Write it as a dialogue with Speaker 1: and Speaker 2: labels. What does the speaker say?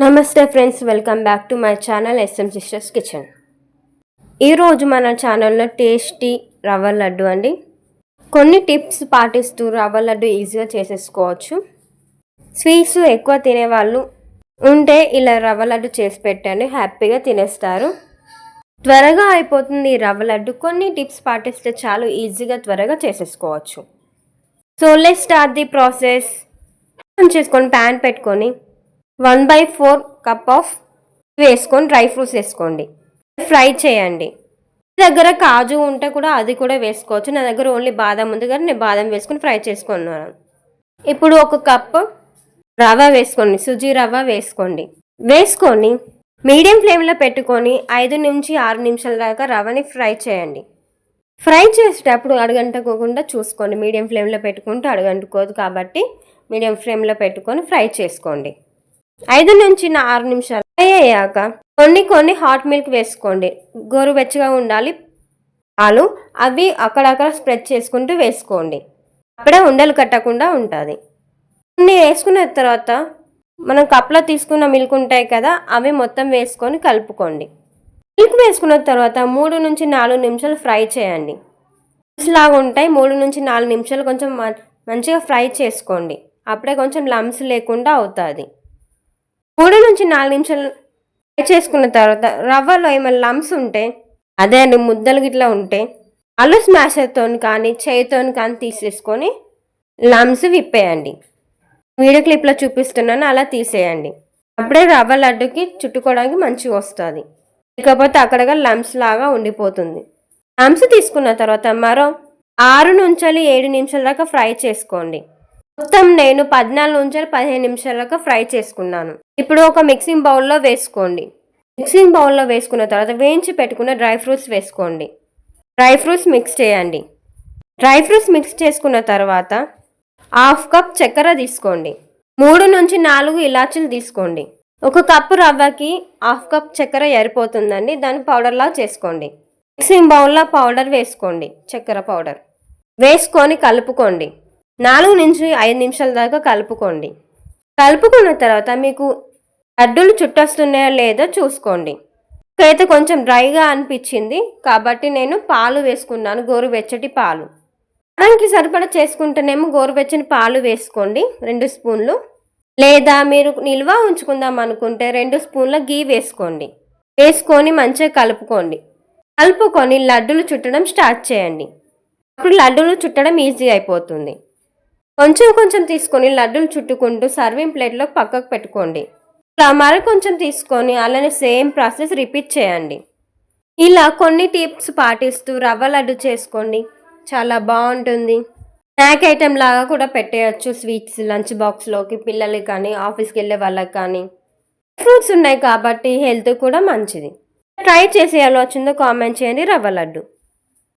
Speaker 1: నమస్తే friends, welcome back to my channel SM sisters kitchen. ఈరోజు మన ఛానల్లో టేస్టీ రవ్వ లడ్డు అండి. కొన్ని టిప్స్ పాటిస్తూ రవ్వ లడ్డు ఈజీగా చేసేసుకోవచ్చు. స్వీట్స్ ఎక్కువ తినేవాళ్ళు ఉంటే ఇలా రవ్వ లడ్డు చేసి పెట్టండి, హ్యాపీగా తినేస్తారు. త్వరగా అయిపోతుంది ఈ రవ్వ లడ్డు. కొన్ని టిప్స్ పాటిస్తే చాలు, ఈజీగా త్వరగా చేసేసుకోవచ్చు. So let's start the process. చేసుకొని ప్యాన్ పెట్టుకొని 1/4 కప్ ఆఫ్ వేసుకొని డ్రై ఫ్రూట్స్ వేసుకోండి, ఫ్రై చేయండి. మీ దగ్గర కాజు ఉంటే కూడా అది కూడా వేసుకోవచ్చు. నా దగ్గర ఓన్లీ బాదం ఉంది కానీ నేను బాదం వేసుకొని ఫ్రై చేసుకున్నాను. ఇప్పుడు 1 కప్ రవ్వ వేసుకోండి, సుజీ రవ్వ వేసుకోండి. వేసుకొని మీడియం ఫ్లేమ్లో పెట్టుకొని 5 నుంచి 6 నిమిషాల దాకా రవ్వని ఫ్రై చేయండి. ఫ్రై చేసేటప్పుడు అడుగంటుకోకుండా చూసుకోండి. మీడియం ఫ్లేమ్లో పెట్టుకుంటే అడుగంటుకోదు కాబట్టి మీడియం ఫ్లేమ్లో పెట్టుకొని ఫ్రై చేసుకోండి. 5 నుంచి 6 నిమిషాలు ఫ్రై అయ్యాక కొన్ని హాట్ మిల్క్ వేసుకోండి. గోరువెచ్చగా ఉండాలి పాలు. అవి అక్కడక్కడ స్ప్రెడ్ చేసుకుంటూ వేసుకోండి, అప్పుడే ఉండలు కట్టకుండా ఉంటుంది. కొన్ని వేసుకున్న తర్వాత మనం కప్లో తీసుకున్న మిల్క్ ఉంటాయి కదా, అవి మొత్తం వేసుకొని కలుపుకోండి. మిల్క్ వేసుకున్న తర్వాత 3 నుంచి 4 నిమిషాలు ఫ్రై చేయండి. లాగా ఉంటాయి. 3 నుంచి 4 నిమిషాలు కొంచెం మంచిగా ఫ్రై చేసుకోండి, అప్పుడే కొంచెం లమ్స్ లేకుండా అవుతుంది. 3 నుంచి 4 నిమిషాలు ఫ్రై చేసుకున్న తర్వాత రవ్వలో ఏమైనా లమ్స్ ఉంటే, అదే అండి ముద్దలు గిట్లా ఉంటే అల్లు స్మాషర్తో కానీ చేయితో కానీ తీసేసుకొని లమ్స్ విప్పేయండి. వీడియో క్లిప్లో చూపిస్తున్నాను, అలా తీసేయండి. అప్పుడే రవ్వ లడ్డుకి చుట్టుకోవడానికి మంచిగా వస్తుంది. లేకపోతే అక్కడగా లమ్స్ లాగా ఉండిపోతుంది. లమ్స్ తీసుకున్న తర్వాత మరో 6 నుంచి 7 నిమిషాల దాకా ఫ్రై చేసుకోండి. మొత్తం నేను 14 నుంచి 15 నిమిషాల దాకా ఫ్రై చేసుకున్నాను. ఇప్పుడు ఒక మిక్సింగ్ బౌల్లో వేసుకోండి. మిక్సింగ్ బౌల్లో వేసుకున్న తర్వాత వేయించి పెట్టుకున్న డ్రై ఫ్రూట్స్ వేసుకోండి. డ్రై ఫ్రూట్స్ మిక్స్ చేయండి. డ్రై ఫ్రూట్స్ మిక్స్ చేసుకున్న తర్వాత 1/2 కప్ చక్కెర తీసుకోండి. 3 నుంచి 4 ఇలాచీలు తీసుకోండి. 1 కప్పు రవ్వకి 1/2 కప్ చక్కెర సరిపోతుందండి. దాన్ని పౌడర్లా చేసుకోండి. మిక్సింగ్ బౌల్లో పౌడర్ వేసుకోండి, చక్కెర పౌడర్ వేసుకొని కలుపుకోండి. 4 నుంచి 5 నిమిషాల దాకా కలుపుకోండి. కలుపుకున్న తర్వాత మీకు లడ్డూలు చుట్టొస్తున్నాయో లేదో చూసుకోండి. అయితే కొంచెం డ్రైగా అనిపించింది కాబట్టి నేను పాలు వేసుకున్నాను, గోరువెచ్చటి పాలు. దానికి సరిపడా చేసుకుంటేనేమో గోరువెచ్చని పాలు వేసుకోండి, 2 స్పూన్లు. లేదా మీరు నిల్వ ఉంచుకుందాం అనుకుంటే 2 స్పూన్ల గీ వేసుకోండి. వేసుకొని మంచిగా కలుపుకోండి. కలుపుకొని లడ్డూలు చుట్టడం స్టార్ట్ చేయండి. అప్పుడు లడ్డూలు చుట్టడం ఈజీ అయిపోతుంది. కొంచెం తీసుకొని లడ్డూలు చుట్టుకుంటూ సర్వింగ్ ప్లేట్లో పక్కకు పెట్టుకోండి. ఇలా మరికొంచెం తీసుకొని అలానే సేమ్ ప్రాసెస్ రిపీట్ చేయండి. ఇలా కొన్ని టిప్స్ పాటిస్తూ రవ్వ లడ్డు చేసుకోండి, చాలా బాగుంటుంది. స్నాక్ ఐటెం లాగా కూడా పెట్టేయచ్చు. స్వీట్స్ లంచ్ బాక్స్లోకి పిల్లలకి కానీ ఆఫీస్కి వెళ్ళే వాళ్ళకి కానీ. ఫ్రూట్స్ ఉన్నాయి కాబట్టి హెల్త్ కూడా మంచిది. ట్రై చేసి ఎలా వచ్చిందో కామెంట్ చేయండి. రవ్వ లడ్డు